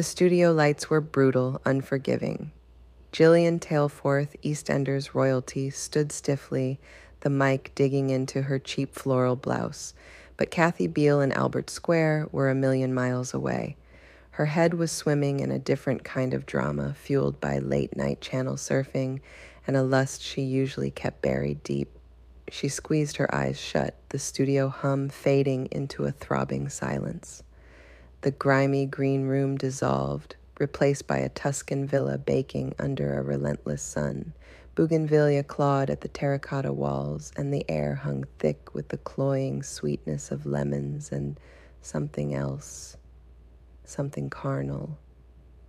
The studio lights were brutal, unforgiving. Gillian Tailforth, EastEnders royalty, stood stiffly, the mic digging into her cheap floral blouse, but Kathy Beale in Albert Square were a million miles away. Her head was swimming in a different kind of drama, fueled by late-night channel surfing and a lust she usually kept buried deep. She squeezed her eyes shut, the studio hum fading into a throbbing silence. The grimy green room dissolved, replaced by a Tuscan villa baking under a relentless sun. Bougainvillea clawed at the terracotta walls, and the air hung thick with the cloying sweetness of lemons and something else, something carnal.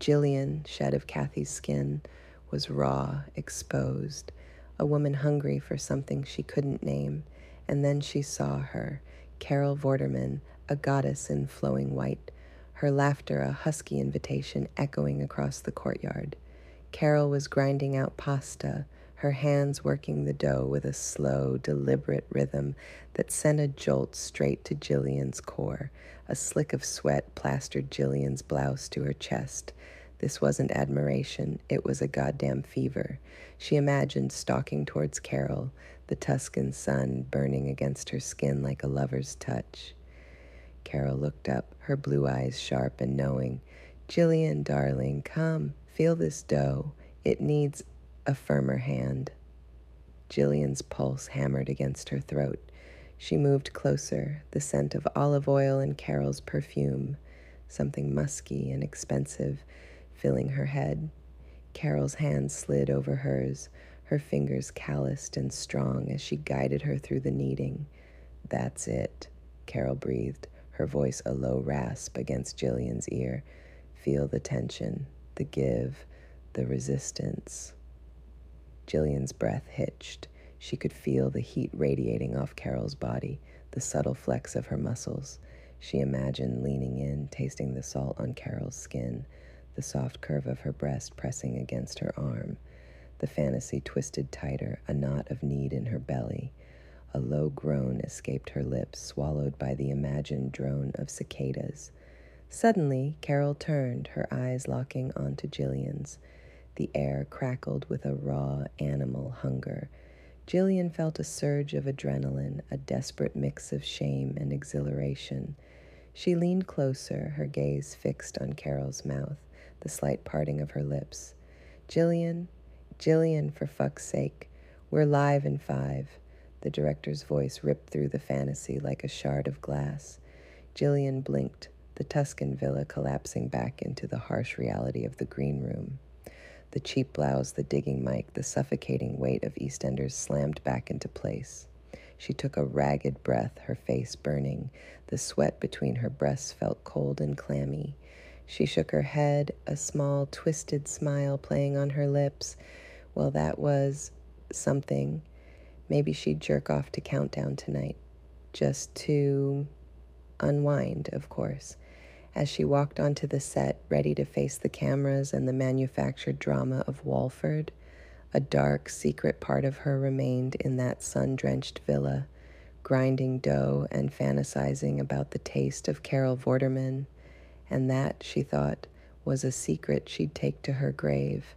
Gillian, shed of Kathy's skin, was raw, exposed, a woman hungry for something she couldn't name. And then she saw her, Carol Vorderman, a goddess in flowing white, her laughter a husky invitation echoing across the courtyard. Carol was grinding out pasta, her hands working the dough with a slow, deliberate rhythm that sent a jolt straight to Gillian's core. A slick of sweat plastered Gillian's blouse to her chest. This wasn't admiration, it was a goddamn fever. She imagined stalking towards Carol, the Tuscan sun burning against her skin like a lover's touch. Carol looked up, her blue eyes sharp and knowing. Gillian, darling, come, feel this dough. It needs a firmer hand. Gillian's pulse hammered against her throat. She moved closer, the scent of olive oil and Carol's perfume, something musky and expensive, filling her head. Carol's hand slid over hers, her fingers calloused and strong as she guided her through the kneading. That's it, Carol breathed, her voice a low rasp against Gillian's ear. Feel the tension, the give, the resistance. Gillian's breath hitched. She could feel the heat radiating off Carol's body, the subtle flex of her muscles. She imagined leaning in, tasting the salt on Carol's skin, the soft curve of her breast pressing against her arm. The fantasy twisted tighter, a knot of need in her belly. A low groan escaped her lips, swallowed by the imagined drone of cicadas. Suddenly, Carol turned, her eyes locking onto Gillian's. The air crackled with a raw animal hunger. Gillian felt a surge of adrenaline, a desperate mix of shame and exhilaration. She leaned closer, her gaze fixed on Carol's mouth, the slight parting of her lips. Gillian, for fuck's sake, we're live in 5. The director's voice ripped through the fantasy like a shard of glass. Gillian blinked, the Tuscan villa collapsing back into the harsh reality of the green room. The cheap blouse, the digging mic, the suffocating weight of EastEnders slammed back into place. She took a ragged breath, her face burning. The sweat between her breasts felt cold and clammy. She shook her head, a small, twisted smile playing on her lips. Well, that was something. Maybe she'd jerk off to Countdown tonight. Just to unwind, of course. As she walked onto the set, ready to face the cameras and the manufactured drama of Walford, a dark, secret part of her remained in that sun-drenched villa, grinding dough and fantasizing about the taste of Carol Vorderman. And that, she thought, was a secret she'd take to her grave.